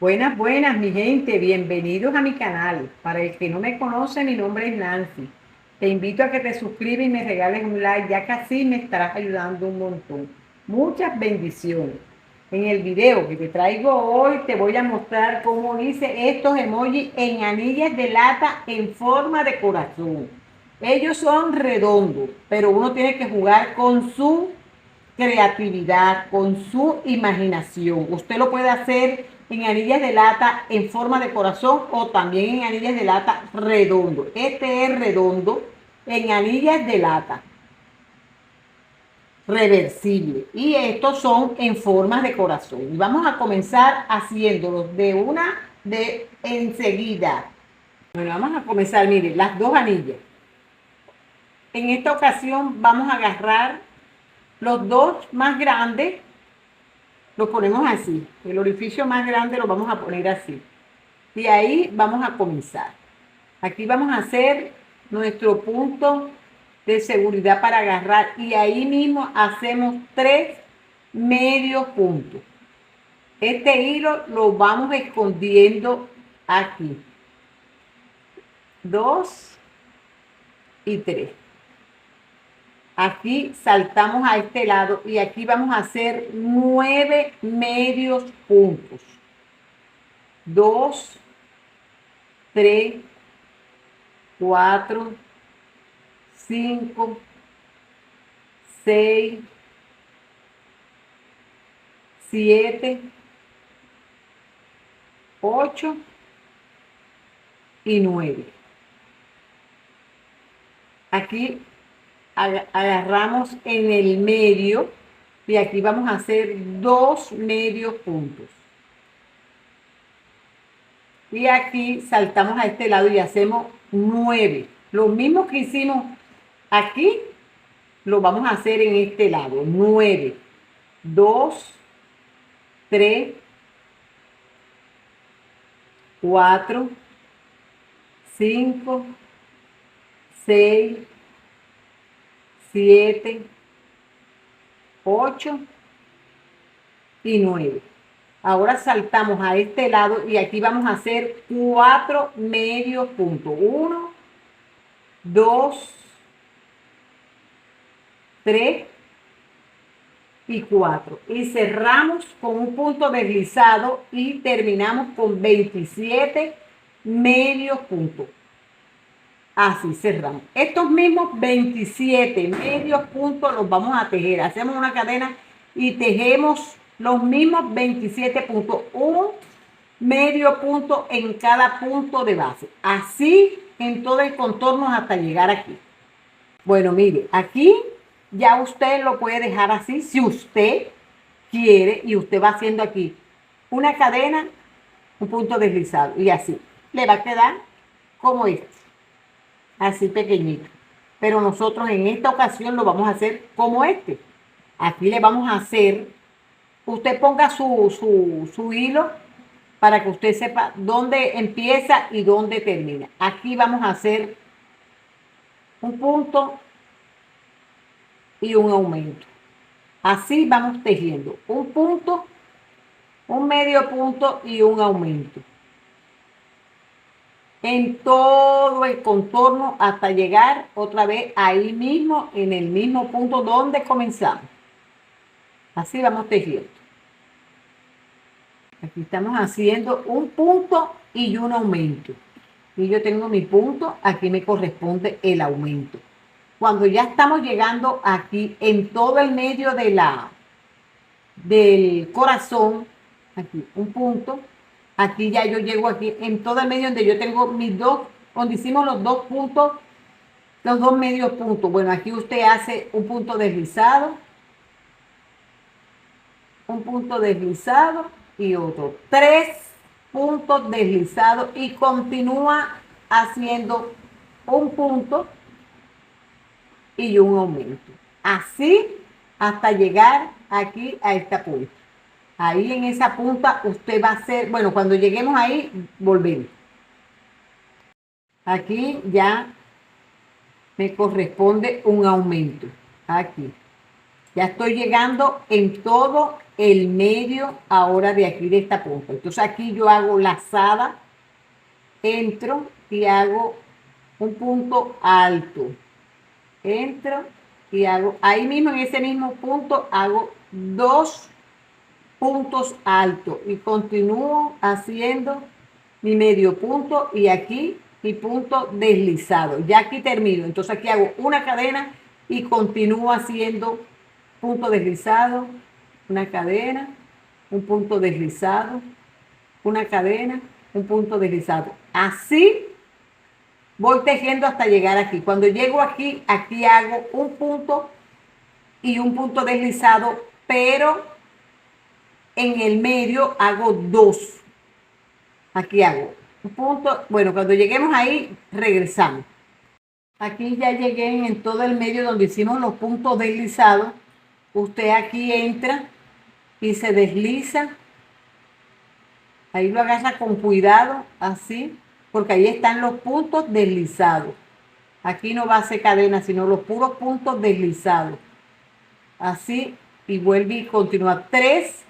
Buenas, buenas, mi gente. Bienvenidos a mi canal. Para el que no me conoce, mi nombre es Nancy. Te invito a que te suscribas y me regales un like, ya que así me estarás ayudando un montón. Muchas bendiciones. En el video que te traigo hoy, te voy a mostrar cómo hice estos emojis en anillas de lata en forma de corazón. Ellos son redondos, pero uno tiene que jugar con su creatividad, con su imaginación. Usted lo puede hacer en anillas de lata en forma de corazón o también en anillas de lata redondo. Este es redondo en anillas de lata reversible y estos son en forma de corazón. Y vamos a comenzar haciéndolos de una de enseguida. Bueno, vamos a comenzar, miren, las dos anillas. En esta ocasión vamos a agarrar los dos más grandes, lo ponemos así, el orificio más grande lo vamos a poner así. Y ahí vamos a comenzar. Aquí vamos a hacer nuestro punto de seguridad para agarrar y ahí mismo hacemos 3 medios puntos. Este hilo lo vamos escondiendo aquí. 2 y 3. Aquí saltamos a este lado y aquí vamos a hacer 9 medios puntos. 2, 3, 4, 5, 6, 7, 8 y 9. Aquí agarramos en el medio y aquí vamos a hacer 2 medios puntos. Y aquí saltamos a este lado y hacemos 9. Lo mismo que hicimos aquí, lo vamos a hacer en este lado. 9, 2, 3, 4, 5, 6, 7, 8 y 9. Ahora saltamos a este lado y aquí vamos a hacer 4 medios puntos. 1, 2, 3 y 4. Y cerramos con un punto deslizado y terminamos con 27 medios puntos. Así cerramos. Estos mismos 27 medios puntos los vamos a tejer. Hacemos una cadena y tejemos los mismos 27 puntos. Un medio punto en cada punto de base. Así en todo el contorno hasta llegar aquí. Bueno, mire, aquí ya usted lo puede dejar así si usted quiere y usted va haciendo aquí una cadena, un punto deslizado y así. Le va a quedar como este, así pequeñito. Pero nosotros en esta ocasión lo vamos a hacer como este. Aquí le vamos a hacer, usted ponga su hilo para que usted sepa dónde empieza y dónde termina. Aquí vamos a hacer un punto y un aumento. Así vamos tejiendo un punto, un medio punto y un aumento en todo el contorno hasta llegar otra vez ahí mismo en el mismo punto donde comenzamos. Así vamos tejiendo. Aquí estamos haciendo un punto y un aumento. Y yo tengo mi punto, aquí me corresponde el aumento. Cuando ya estamos llegando aquí en todo el medio del corazón, aquí un punto, aquí ya yo llego aquí en todo el medio donde yo tengo mis dos, donde hicimos los dos puntos, los dos medios puntos. Bueno, aquí usted hace un punto deslizado, un punto deslizado y otro. 3 puntos deslizados y continúa haciendo un punto y un aumento. Así hasta llegar aquí a esta punta. Ahí en esa punta usted va a hacer, bueno, cuando lleguemos ahí, volvemos. Aquí ya me corresponde un aumento. Aquí. Ya estoy llegando en todo el medio ahora de aquí de esta punta. Entonces aquí yo hago lazada, entro y hago un punto alto. Entro y hago, ahí mismo en ese mismo punto hago 2 puntos altos y continúo haciendo mi medio punto y aquí mi punto deslizado. Ya aquí termino. Entonces aquí hago una cadena y continúo haciendo punto deslizado, una cadena, un punto deslizado, una cadena, un punto deslizado. Así voy tejiendo hasta llegar aquí. Cuando llego aquí, aquí hago un punto y un punto deslizado, pero en el medio hago 2. Aquí hago un punto. Bueno, cuando lleguemos ahí, regresamos. Aquí ya llegué en todo el medio donde hicimos los puntos deslizados. Usted aquí entra y se desliza. Ahí lo agarra con cuidado, así, porque ahí están los puntos deslizados. Aquí no va a hacer cadena, sino los puros puntos deslizados. Así, y vuelve y continúa 3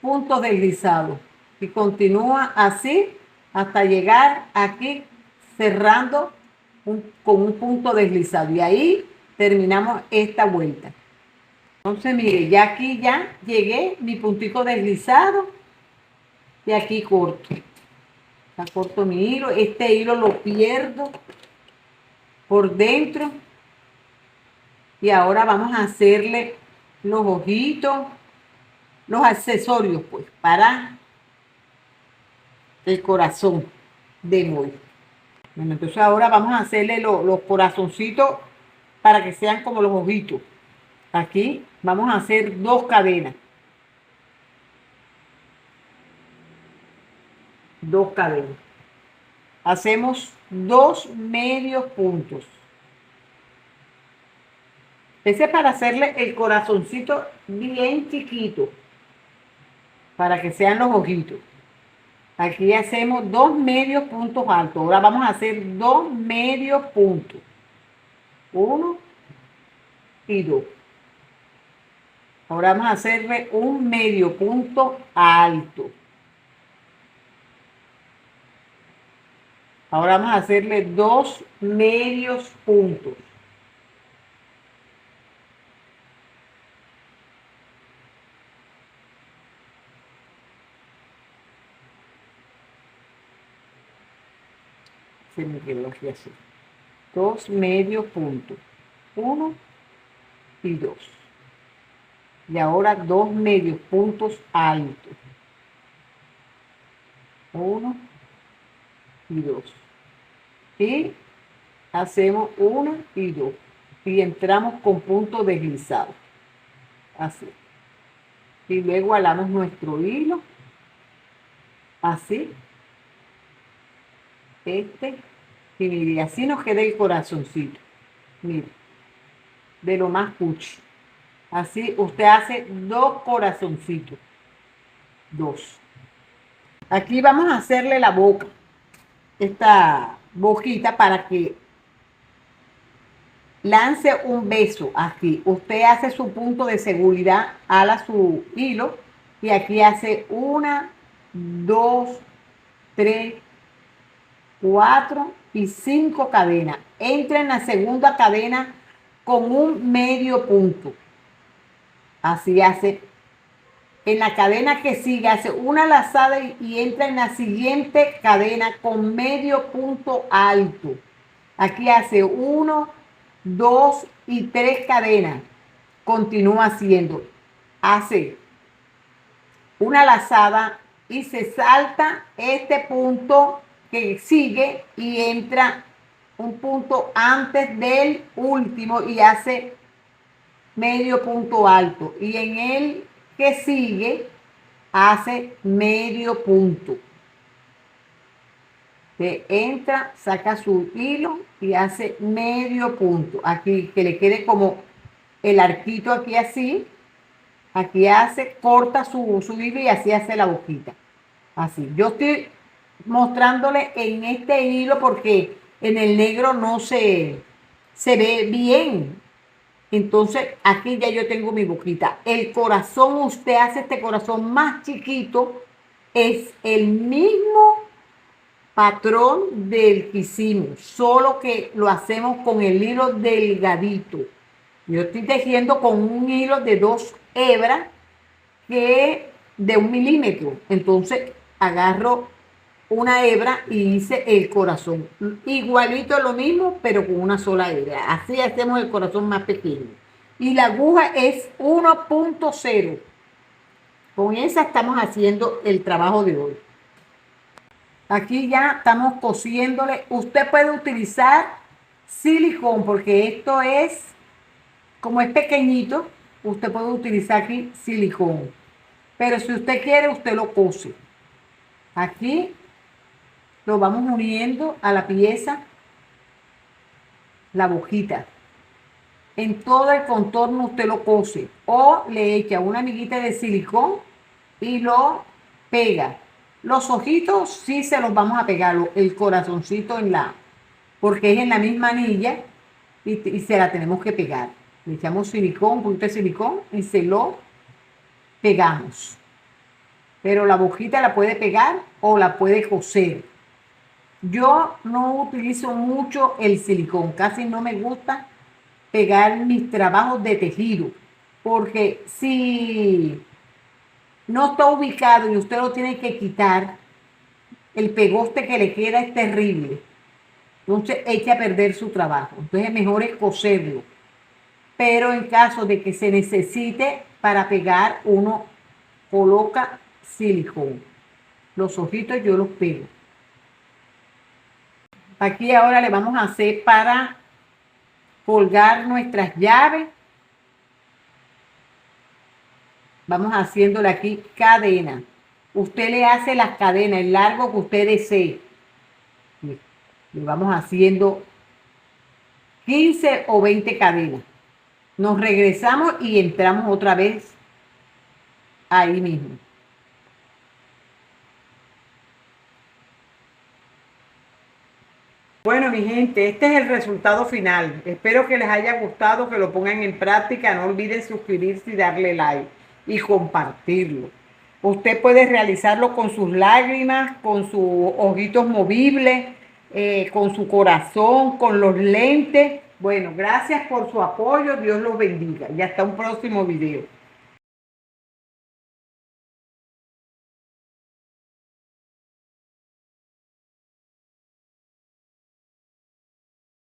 puntos deslizados. Y continúa así hasta llegar aquí cerrando con un punto deslizado. Y ahí terminamos esta vuelta. Entonces, mire, ya aquí ya llegué mi puntico deslizado y aquí corto. Ya corto mi hilo. Este hilo lo pierdo por dentro. Y ahora vamos a hacerle los ojitos, los accesorios, pues, para el corazón de Moy. Bueno, entonces ahora vamos a hacerle los corazoncitos para que sean como los ojitos. Aquí vamos a hacer 2 cadenas. 2 cadenas. Hacemos 2 medios puntos. Ese es para hacerle el corazoncito bien chiquito, para que sean los ojitos. Aquí hacemos 2 medios puntos altos. Ahora vamos a hacer 2 medios puntos. 1 y 2. Ahora vamos a hacerle un medio punto alto. Ahora vamos a hacerle 2 medios puntos. Se me quedó aquí así. 2 medios puntos. 1 y 2. Y ahora 2 medios puntos altos. 1 y 2. Y hacemos 1 y 2. Y entramos con punto deslizado. Así. Y luego alamos nuestro hilo. Así. Y mire, así nos queda el corazoncito. Mire. De lo más cuchi. Así usted hace 2 corazoncitos. 2. Aquí vamos a hacerle la boca. Esta boquita para que lance un beso aquí. Usted hace su punto de seguridad, ala su hilo y aquí hace 1, 2, 3, 4 y 5 cadenas. Entra en la segunda cadena con un medio punto. Así hace. En la cadena que sigue hace una lazada y entra en la siguiente cadena con medio punto alto. Aquí hace 1, 2 y 3 cadenas. Continúa haciendo. Hace una lazada y se salta este punto que sigue y entra un punto antes del último y hace medio punto alto. Y en el que sigue hace medio punto. Se entra, saca su hilo y hace medio punto. Aquí que le quede como el arquito aquí así. Aquí hace, corta su hilo y así hace la boquita. Así. Yo estoy mostrándole en este hilo porque en el negro no se ve bien. Entonces, aquí ya yo tengo mi boquita. El corazón, usted hace este corazón más chiquito, es el mismo patrón del que hicimos, solo que lo hacemos con el hilo delgadito. Yo estoy tejiendo con un hilo de 2 hebras que de 1 milímetro. Entonces, agarro una hebra y hice el corazón. Igualito lo mismo, pero con una sola hebra. Así hacemos el corazón más pequeño. Y la aguja es 1.0. Con esa estamos haciendo el trabajo de hoy. Aquí ya estamos cosiéndole. Usted puede utilizar silicón porque esto es, como es pequeñito, usted puede utilizar aquí silicón. Pero si usted quiere, usted lo cose. Aquí lo vamos uniendo a la pieza, la boquita. En todo el contorno usted lo cose o le echa una amiguita de silicón y lo pega. Los ojitos sí se los vamos a pegar, el corazoncito porque es en la misma anilla y se la tenemos que pegar. Le echamos silicón, un poquito de silicón y se lo pegamos. Pero la boquita la puede pegar o la puede coser. Yo no utilizo mucho el silicón, casi no me gusta pegar mis trabajos de tejido, porque si no está ubicado y usted lo tiene que quitar, el pegoste que le queda es terrible. Entonces echa a perder su trabajo. Entonces mejor es coserlo. Pero en caso de que se necesite para pegar, uno coloca silicón. Los ojitos yo los pego. Aquí ahora le vamos a hacer para colgar nuestras llaves. Vamos haciéndole aquí cadena. Usted le hace las cadenas, el largo que usted desee. Le vamos haciendo 15 o 20 cadenas. Nos regresamos y entramos otra vez ahí mismo. Bueno, mi gente, este es el resultado final. Espero que les haya gustado, que lo pongan en práctica. No olviden suscribirse y darle like y compartirlo. Usted puede realizarlo con sus lágrimas, con sus ojitos movibles, con su corazón, con los lentes. Bueno, gracias por su apoyo. Dios los bendiga. Y hasta un próximo video.